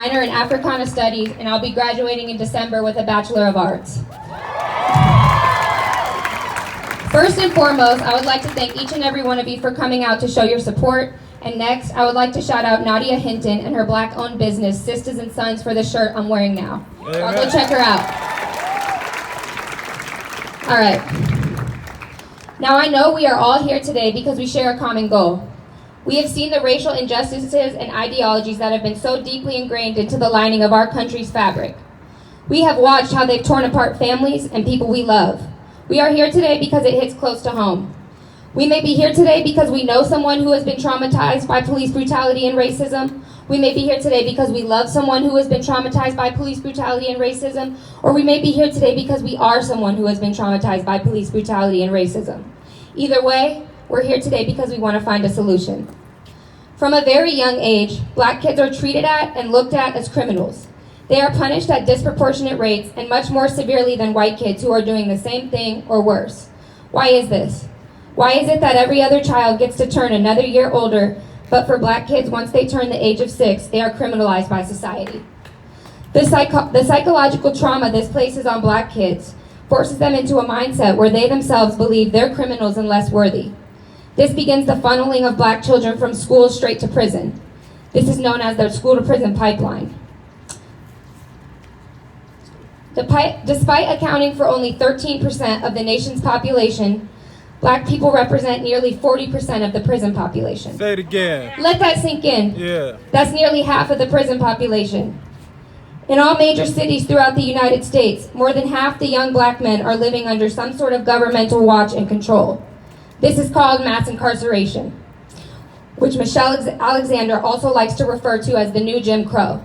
minor in Africana Studies, and I'll be graduating in December with a Bachelor of Arts. First and foremost, I would like to thank each and every one of you for coming out to show your support. And next, I would like to shout out Nadia Hinton and her Black-owned business, Sisters and Sons, for the shirt I'm wearing now. I'll go check her out. All right. Now I know we are all here today because we share a common goal. We have seen the racial injustices and ideologies that have been so deeply ingrained into the lining of our country's fabric. We have watched how they've torn apart families and people we love. We are here today because it hits close to home. We may be here today because we know someone who has been traumatized by police brutality and racism. We may be here today because we love someone who has been traumatized by police brutality and racism. Or we may be here today because we are someone who has been traumatized by police brutality and racism. Either way, we're here today because we want to find a solution. From a very young age, Black kids are treated at and looked at as criminals. They are punished at disproportionate rates and much more severely than white kids who are doing the same thing or worse. Why is this? Why is it that every other child gets to turn another year older, but for Black kids, once they turn the age of 6, they are criminalized by society? The psychological trauma this places on Black kids forces them into a mindset where they themselves believe they're criminals and less worthy. This begins the funneling of Black children from school straight to prison. This is known as the school-to-prison pipeline. Despite accounting for only 13% of the nation's population, Black people represent nearly 40% of the prison population. Say it again. Let that sink in. Yeah. That's nearly half of the prison population. In all major cities throughout the United States, more than half the young Black men are living under some sort of governmental watch and control. This is called mass incarceration, which Michelle Alexander also likes to refer to as the new Jim Crow.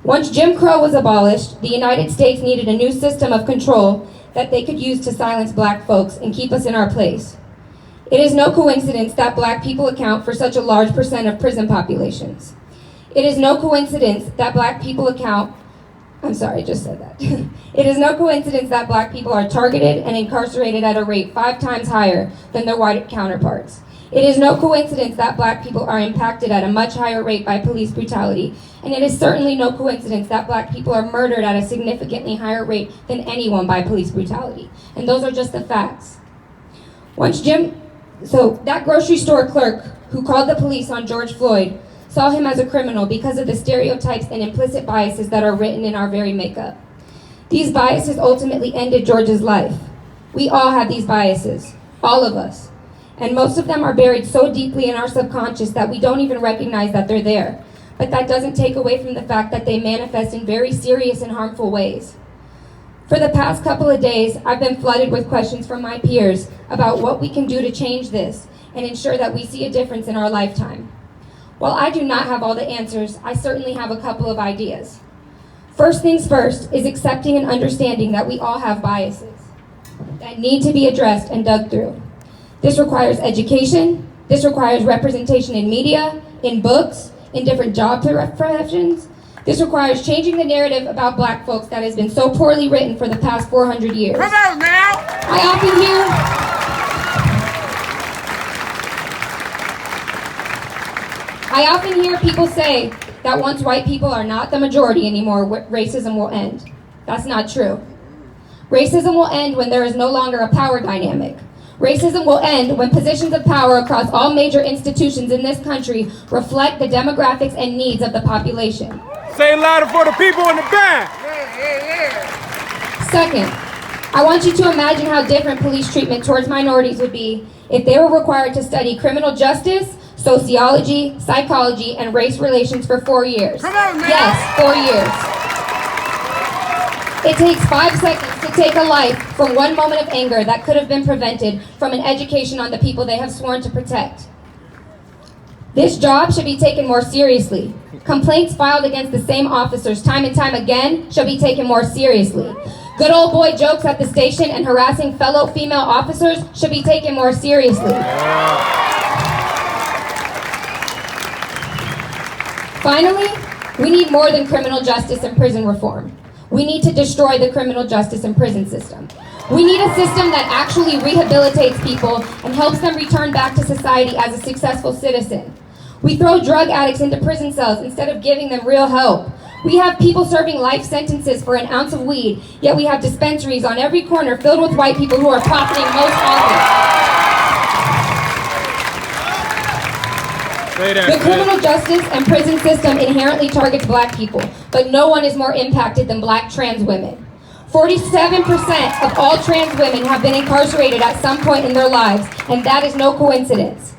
Once Jim Crow was abolished, the United States needed a new system of control that they could use to silence Black folks and keep us in our place. It is no coincidence that Black people account for such a large percent of prison populations. It is no coincidence that Black people account, I'm sorry, I just said that. It is no coincidence that Black people are targeted and incarcerated at a rate 5 times higher than their white counterparts. It is no coincidence that Black people are impacted at a much higher rate by police brutality. And it is certainly no coincidence that Black people are murdered at a significantly higher rate than anyone by police brutality. And those are just the facts. So that grocery store clerk who called the police on George Floyd saw him as a criminal because of the stereotypes and implicit biases that are written in our very makeup. These biases ultimately ended George's life. We all have these biases, all of us. And most of them are buried so deeply in our subconscious that we don't even recognize that they're there. But that doesn't take away from the fact that they manifest in very serious and harmful ways. For the past couple of days, I've been flooded with questions from my peers about what we can do to change this and ensure that we see a difference in our lifetime. While I do not have all the answers, I certainly have a couple of ideas. First things first is accepting and understanding that we all have biases that need to be addressed and dug through. This requires education, this requires representation in media, in books, in different job professions. This requires changing the narrative about Black folks that has been so poorly written for the past 400 years. Come on now! I often hear people say that once white people are not the majority anymore, racism will end. That's not true. Racism will end when there is no longer a power dynamic. Racism will end when positions of power across all major institutions in this country reflect the demographics and needs of the population. Say it louder for the people in the back. Second, I want you to imagine how different police treatment towards minorities would be if they were required to study criminal justice, sociology, psychology, and race relations for 4 years. Come on, man. Yes, 4 years. It takes 5 seconds to take a life from one moment of anger that could have been prevented from an education on the people they have sworn to protect. This job should be taken more seriously. Complaints filed against the same officers time and time again should be taken more seriously. Good old boy jokes at the station and harassing fellow female officers should be taken more seriously. Finally, we need more than criminal justice and prison reform. We need to destroy the criminal justice and prison system. We need a system that actually rehabilitates people and helps them return back to society as a successful citizen. We throw drug addicts into prison cells instead of giving them real help. We have people serving life sentences for an ounce of weed, yet we have dispensaries on every corner filled with white people who are profiting most off it. The criminal justice and prison system inherently targets black people, but no one is more impacted than black trans women. 47% of all trans women have been incarcerated at some point in their lives, and that is no coincidence.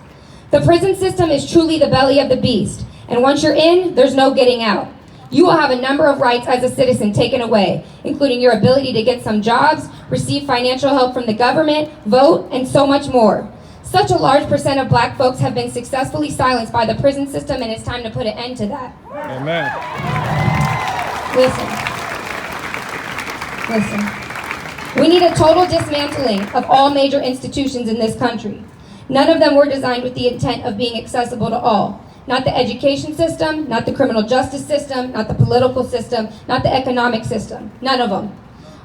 The prison system is truly the belly of the beast, and once you're in, there's no getting out. You will have a number of rights as a citizen taken away, including your ability to get some jobs, receive financial help from the government, vote, and so much more. Such a large percent of black folks have been successfully silenced by the prison system, and it's time to put an end to that. Amen. Listen. We need a total dismantling of all major institutions in this country. None of them were designed with the intent of being accessible to all. Not the education system, not the criminal justice system, not the political system, not the economic system. None of them.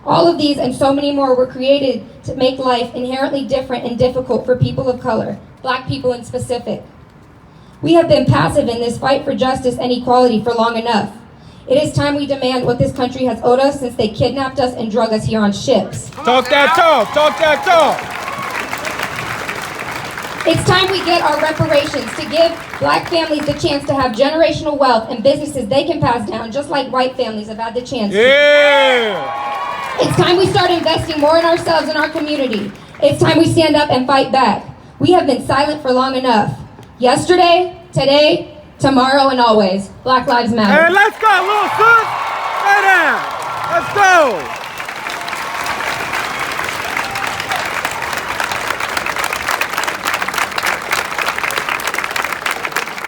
All of these and so many more were created to make life inherently different and difficult for people of color, black people in specific. We have been passive in this fight for justice and equality for long enough. It is time we demand what this country has owed us since they kidnapped us and drug us here on ships. Talk that talk. Talk that talk. It's time we get our reparations to give black families the chance to have generational wealth and businesses they can pass down, just like white families have had the chance to. Yeah. It's time we start investing more in ourselves and our community. It's time we stand up and fight back. We have been silent for long enough. Yesterday, today, tomorrow, and always. Black Lives Matter. Hey, let's go, little sis. Stay down. Let's go.